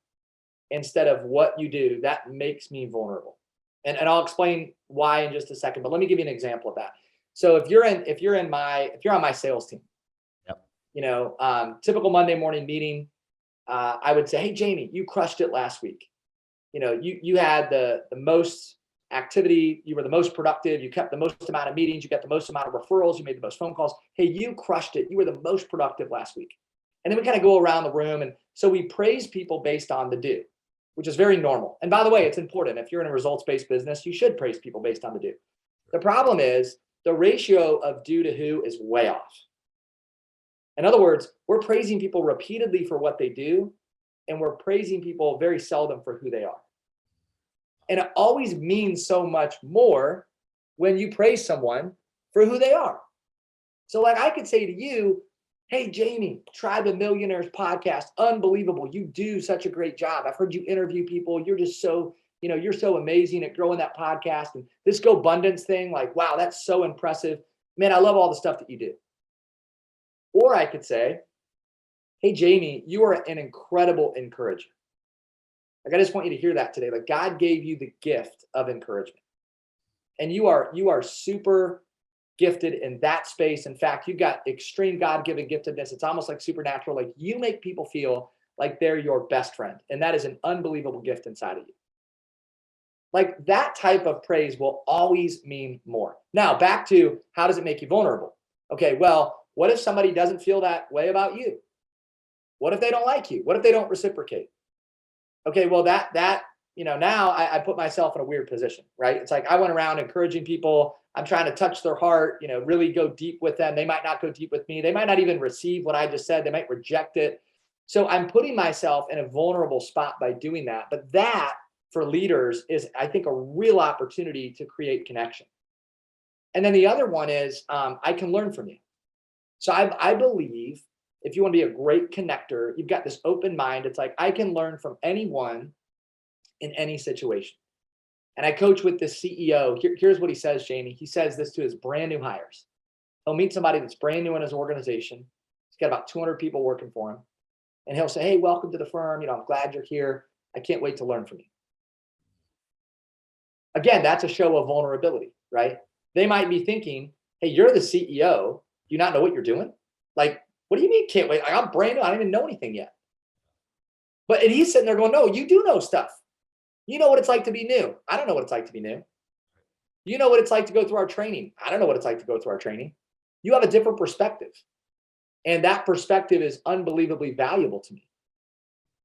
instead of what you do, that makes me vulnerable. And I'll explain why in just a second, but let me give you an example of that. So if you're on my sales team, typical Monday morning meeting, I would say, hey, Jamie, you crushed it last week. You had the most activity, you were the most productive, you kept the most amount of meetings, you got the most amount of referrals, you made the most phone calls. Hey, you crushed it. You were the most productive last week. And then we kind of go around the room. And so we praise people based on the do, which is very normal. And by the way, it's important. If you're in a results-based business, you should praise people based on the do. The problem is the ratio of do to who is way off. In other words, we're praising people repeatedly for what they do, and we're praising people very seldom for who they are. And it always means so much more when you praise someone for who they are. So like I could say to you, hey, Jamie, try the Millionaires podcast. Unbelievable. You do such a great job. I've heard you interview people. You're just so, you're so amazing at growing that podcast. And this GoBundance thing, like, wow, that's so impressive. Man, I love all the stuff that you do. Or I could say, hey, Jamie, you are an incredible encourager. Like, I just want you to hear that today. Like God gave you the gift of encouragement. And you are super gifted in that space. In fact, you've got extreme God-given giftedness. It's almost like supernatural. Like you make people feel like they're your best friend. And that is an unbelievable gift inside of you. Like that type of praise will always mean more. Now, back to how does it make you vulnerable? Okay, well, what if somebody doesn't feel that way about you? What if they don't like you? What if they don't reciprocate? Okay, well, now I put myself in a weird position, right? It's like I went around encouraging people. I'm trying to touch their heart, really go deep with them. They might not go deep with me. They might not even receive what I just said. They might reject it. So I'm putting myself in a vulnerable spot by doing that. But that for leaders is, I think, a real opportunity to create connection. And then the other one is I can learn from you. So I believe if you want to be a great connector, you've got this open mind. It's like I can learn from anyone in any situation. And I coach with this CEO. Here's what he says, Jamie. He says this to his brand new hires. He'll meet somebody that's brand new in his organization. He's got about 200 people working for him. And he'll say, hey, welcome to the firm. I'm glad you're here. I can't wait to learn from you. Again, that's a show of vulnerability, right? They might be thinking, hey, you're the CEO. Do you not know what you're doing? Like, what do you mean can't wait? Like, I'm brand new. I don't even know anything yet. And he's sitting there going, no, you do know stuff. You know what it's like to be new. I don't know what it's like to be new. You know what it's like to go through our training. I don't know what it's like to go through our training. You have a different perspective. And that perspective is unbelievably valuable to me.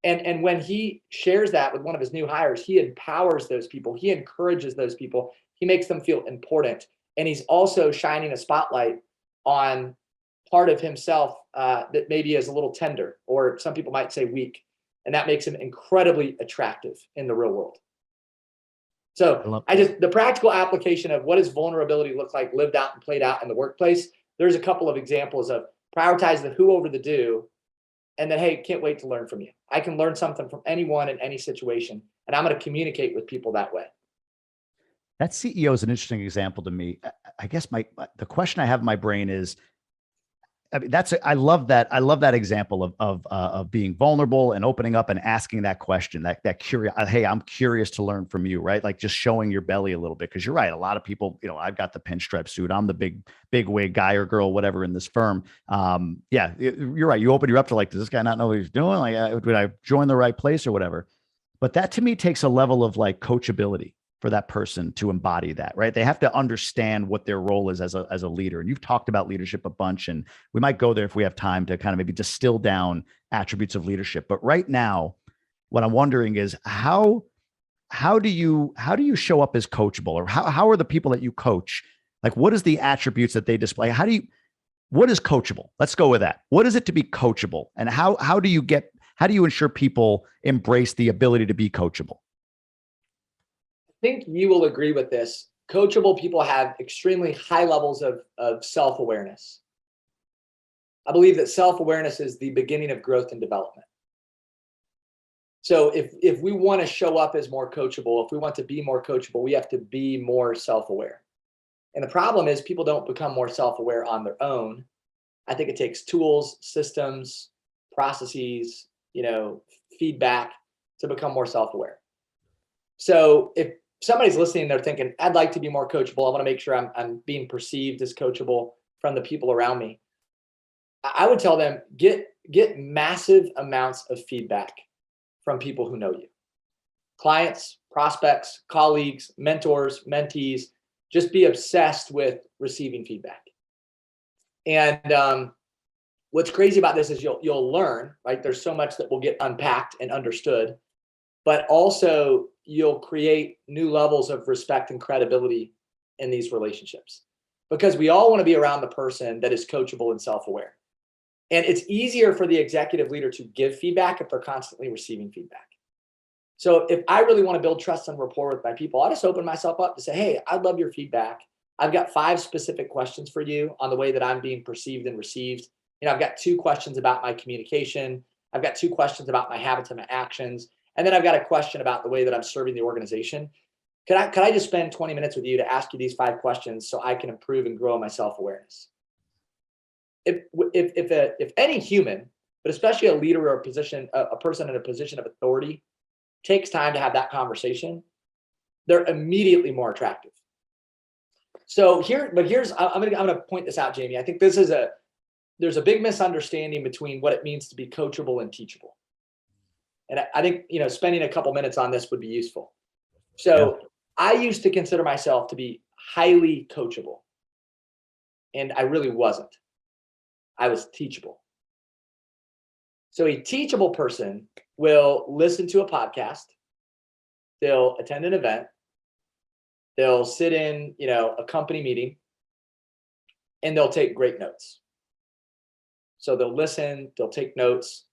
And when he shares that with one of his new hires, he empowers those people. He encourages those people. He makes them feel important. And he's also shining a spotlight on part of himself that maybe is a little tender, or some people might say weak. And that makes him incredibly attractive in the real world. So the practical application of what does vulnerability look like lived out and played out in the workplace, there's a couple of examples of prioritize the who over the do. And then, hey, can't wait to learn from you. I can learn something from anyone in any situation. And I'm going to communicate with people that way. That CEO is an interesting example to me. I guess the question I have in my brain is, I mean, I love that. I love that example of being vulnerable and opening up and asking that question, that curious, hey, I'm curious to learn from you, right? Like just showing your belly a little bit. Cause you're right. A lot of people, I've got the pinstripe suit. I'm the big wig guy or girl, whatever in this firm. Yeah, you're right. You open you up to like, does this guy not know what he's doing? Like, would I join the right place or whatever? But that to me takes a level of like coachability for that person to embody that, right? They have to understand what their role is as a leader. And you've talked about leadership a bunch, and we might go there if we have time to kind of maybe distill down attributes of leadership. But right now, what I'm wondering is how do you show up as coachable, or how are the people that you coach? Like, what is the attributes that they display? What is coachable? Let's go with that. What is it to be coachable? And how do you ensure people embrace the ability to be coachable? I think you will agree with this. Coachable people have extremely high levels of self-awareness. I believe that self-awareness is the beginning of growth and development. So if we want to show up as more coachable, if we want to be more coachable, we have to be more self-aware. And the problem is people don't become more self-aware on their own. I think it takes tools, systems, processes, feedback to become more self-aware. So if somebody's listening, they're thinking, I'd like to be more coachable. I want to make sure I'm being perceived as coachable from the people around me. I would tell them, get massive amounts of feedback from people who know you. Clients, prospects, colleagues, mentors, mentees, just be obsessed with receiving feedback. And what's crazy about this is you'll learn, right? There's so much that will get unpacked and understood, but also you'll create new levels of respect and credibility in these relationships, because we all want to be around the person that is coachable and self-aware. And it's easier for the executive leader to give feedback if they're constantly receiving feedback. So if I really want to build trust and rapport with my people, I just open myself up to say, hey, I'd love your feedback. I've got 5 specific questions for you on the way that I'm being perceived and received. I've got 2 questions about my communication. I've got 2 questions about my habits and my actions. And then I've got a question about the way that I'm serving the organization. Could I just spend 20 minutes with you to ask you these 5 questions so I can improve and grow my self-awareness? If any human, but especially a leader or a person in a position of authority, takes time to have that conversation, they're immediately more attractive. So I'm gonna point this out, Jamie. I think there's a big misunderstanding between what it means to be coachable and teachable. And I think, spending a couple minutes on this would be useful. So I used to consider myself to be highly coachable, and I really wasn't. I was teachable. So a teachable person will listen to a podcast, they'll attend an event, they'll sit in, a company meeting, and they'll take great notes. So they'll listen, they'll take notes,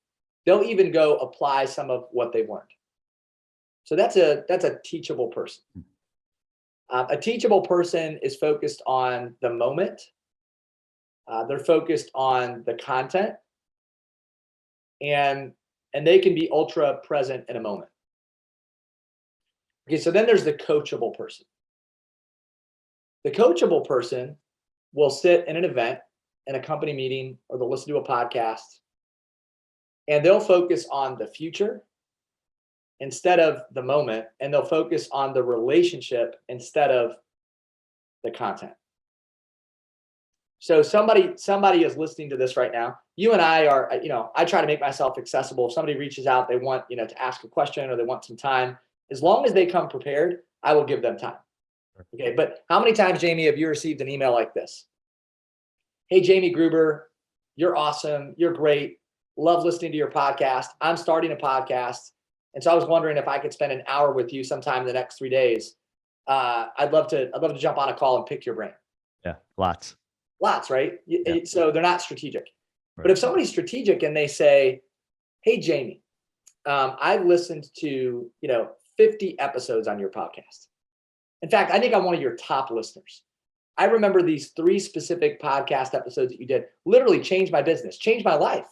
they'll even go apply some of what they've learned. So that's a teachable person. A teachable person is focused on the moment. They're focused on the content, and they can be ultra present in a moment. Okay, so then there's the coachable person. The coachable person will sit in an event, in a company meeting, or they'll listen to a podcast, and they'll focus on the future instead of the moment, and they'll focus on the relationship instead of the content. So somebody is listening to this right now. You and I are, I try to make myself accessible. If somebody reaches out, they want, to ask a question or they want some time, as long as they come prepared, I will give them time. Okay. But how many times, Jamie, have you received an email like this? Hey, Jamie Gruber, you're awesome. You're great. Love listening to your podcast. I'm starting a podcast. And so I was wondering if I could spend an hour with you sometime in the next 3 days. I'd love to jump on a call and pick your brain. Yeah. Lots, right? Yeah. So they're not strategic. Right. But if somebody's strategic and they say, hey, Jamie, I've listened to, 50 episodes on your podcast. In fact, I think I'm one of your top listeners. I remember these 3 specific podcast episodes that you did literally changed my business, changed my life.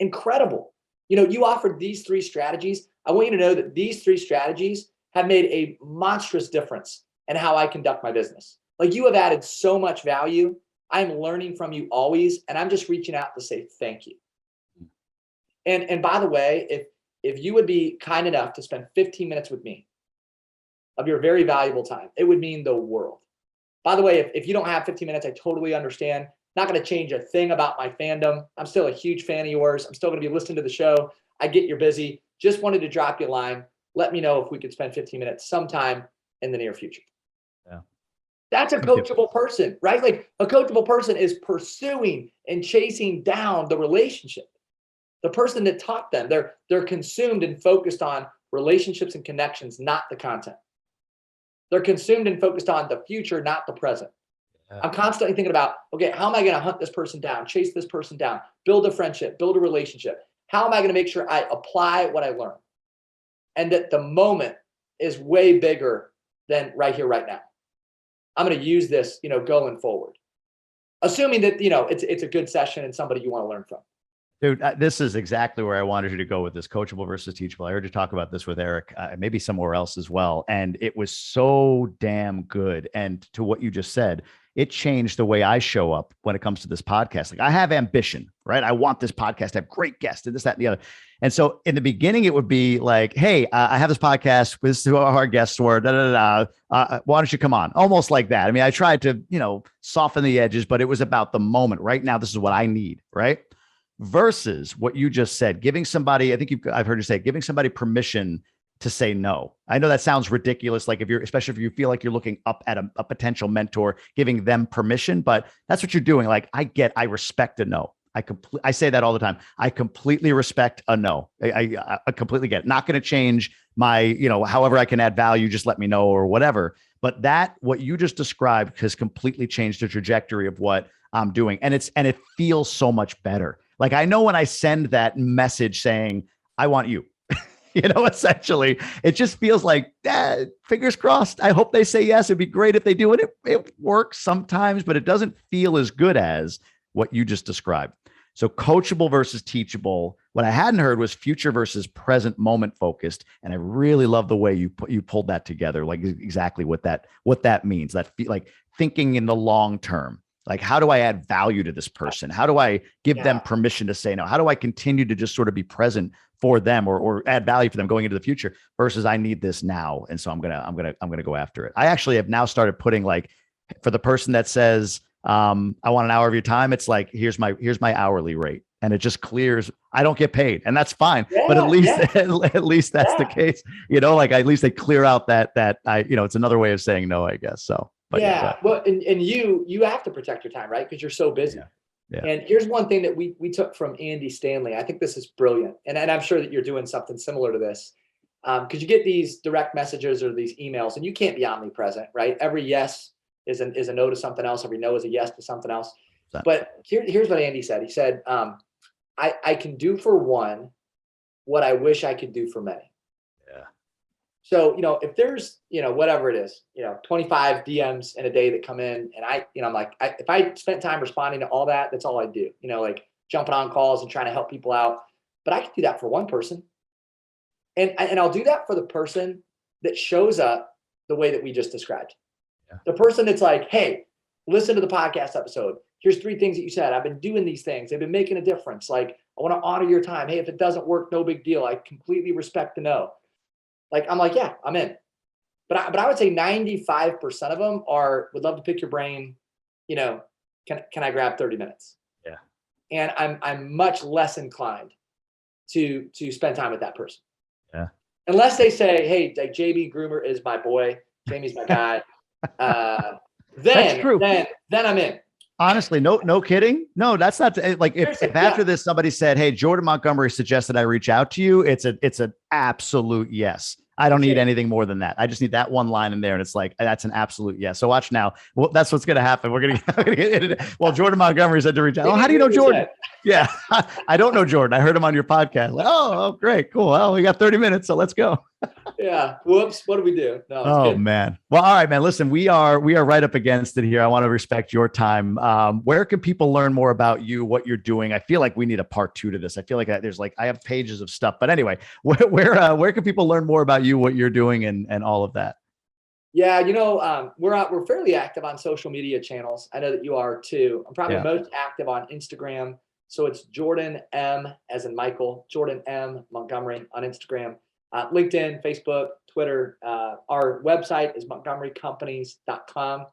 Incredible. You offered these 3 strategies. I want you to know that these 3 strategies have made a monstrous difference in how I conduct my business. Like, you have added so much value. I'm learning from you always, and I'm just reaching out to say thank you. And by the way, if you would be kind enough to spend 15 minutes with me of your very valuable time, it would mean the world. By the way, if you don't have 15 minutes, I totally understand. Not going to change a thing about my fandom. I'm still a huge fan of yours. I'm still going to be listening to the show. I get you're busy. Just wanted to drop you a line. Let me know if we could spend 15 minutes sometime in the near future. Yeah. That's a coachable person, right? Like, a coachable person is pursuing and chasing down the relationship. The person that taught them, they're consumed and focused on relationships and connections, not the content. They're consumed and focused on the future, not the present. Yeah. I'm constantly thinking about, okay, how am I going to hunt this person down, chase this person down, build a friendship, build a relationship? How am I going to make sure I apply what I learned? And that the moment is way bigger than right here, right now. I'm going to use this, going forward. Assuming that, it's a good session and somebody you want to learn from. Dude, this is exactly where I wanted you to go with this coachable versus teachable. I heard you talk about this with Eric, maybe somewhere else as well. And it was so damn good. And to what you just said, it changed the way I show up when it comes to this podcast. Like, I have ambition, right? I want this podcast to have great guests and this, that, and the other. And so in the beginning, it would be like, hey, I have this podcast. This is who our guests were. Why don't you come on? Almost like that. I mean, I tried to, soften the edges, but it was about the moment. Right now, this is what I need, right? Versus what you just said, giving somebody, I've heard you say, giving somebody permission to say no. I know that sounds ridiculous. Like, especially if you feel like you're looking up at a potential mentor, giving them permission, but that's what you're doing. Like, I respect a no. I say that all the time. I completely respect a no. I completely get it. Not going to change my, however I can add value, just let me know or whatever. But what you just described has completely changed the trajectory of what I'm doing. And it feels so much better. Like, I know when I send that message saying, I want you, essentially, it just feels like, fingers crossed. I hope they say yes. It'd be great if they do it. It works sometimes, but it doesn't feel as good as what you just described. So coachable versus teachable. What I hadn't heard was future versus present moment focused. And I really love the way you pulled that together. Like, exactly what that means. Like, thinking in the long term. Like, how do I add value to this person? How do I give them permission to say no? How do I continue to just sort of be present for them or add value for them going into the future versus I need this now. And so I'm going to go after it. I actually have now started putting, like, For the person that says, I want an hour of your time, it's like, here's my hourly rate. And it just clears. I don't get paid, and that's fine. But at least, at least that's the case. Like at least they clear out that it's another way of saying no, I guess. So, but well, and you have to protect your time, right? Because you're so busy. Yeah. And here's one thing that we took from Andy Stanley. I think this is brilliant. And I'm sure that you're doing something similar to this. Because you get these direct messages or these emails, and you can't be omnipresent, right? Every yes is a no to something else. Every no is a yes to something else. But here's what Andy said. He said, I can do for one what I wish I could do for many. Yeah. So, if there's, whatever it is, 25 DMs in a day that come in, and I'm like, if I spent time responding to all that, that's all I do, like jumping on calls and trying to help people out. But I can do that for one person. And I'll do that for the person that shows up the way that we just described. Yeah. The person that's like, hey, listen to the podcast episode. Here's 3 things that you said. I've been doing these things. They've been making a difference. Like, I want to honor your time. Hey, if it doesn't work, no big deal. I completely respect the no. Like, I'm like, yeah, I'm in. But I would say 95% of them would love to pick your brain. Can I grab 30 minutes? Yeah. And I'm much less inclined to spend time with that person. Yeah. Unless they say, hey, like JB Groomer is my boy. Jamie's my guy. That's true. Then I'm in. Honestly, no kidding. No, that's not like if after this somebody said, "Hey, Jordan Montgomery suggested I reach out to you," it's an absolute yes. I don't need anything more than that. I just need that one line in there, and it's like that's an absolute yes. So watch now. Well, that's what's going to happen. We're going to get it. Well, Jordan Montgomery said to reach out. Oh, how do you know Jordan? Yeah, I don't know Jordan. I heard him on your podcast. Like, oh, great, cool. Well, we got 30 minutes, so let's go. Yeah. Whoops. What do we do? No. Oh man. Well, all right, man. Listen, we are right up against it here. I want to respect your time. Where can people learn more about you, what you're doing? I feel like we need a part 2 to this. I feel like I have pages of stuff, but anyway, where can people learn more about you, what you're doing, and all of that? Yeah, we're fairly active on social media channels. I know that you are too. I'm probably most active on Instagram. So it's Jordan M as in Michael, Jordan M Montgomery on Instagram. LinkedIn, Facebook, Twitter. Our website is montgomerycompanies.com.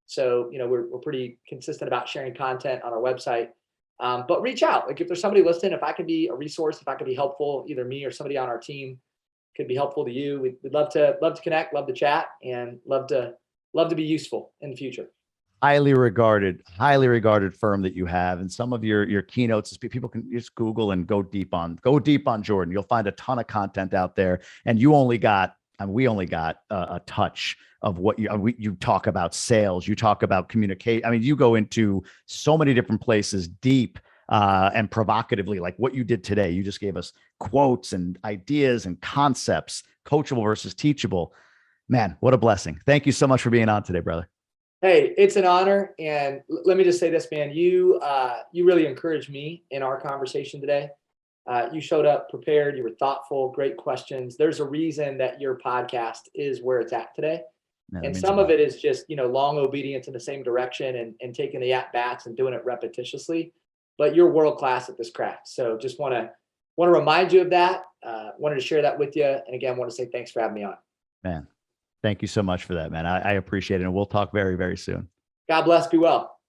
So, we're pretty consistent about sharing content on our website. But reach out. Like if there's somebody listening, if I can be a resource, if I can be helpful, either me or somebody on our team could be helpful to you. We'd love to connect, love to chat, and love to be useful in the future. Highly regarded firm that you have, and some of your keynotes, people can just Google and go deep on Jordan. You'll find a ton of content out there, and we only got a touch of what you talk about sales, you talk about communicate. I mean, you go into so many different places, deep and provocatively, like what you did today. You just gave us quotes and ideas and concepts, coachable versus teachable. Man, what a blessing! Thank you so much for being on today, brother. Hey, it's an honor. And let me just say this, man, you really encouraged me in our conversation today. You showed up prepared. You were thoughtful, great questions. There's a reason that your podcast is where it's at today. Yeah, and some of it is just, long obedience in the same direction and taking the at-bats and doing it repetitiously. But you're world-class at this craft. So just want to remind you of that. Wanted to share that with you. And again, want to say thanks for having me on. Man. Thank you so much for that, man. I appreciate it. And we'll talk very, very soon. God bless. Be well.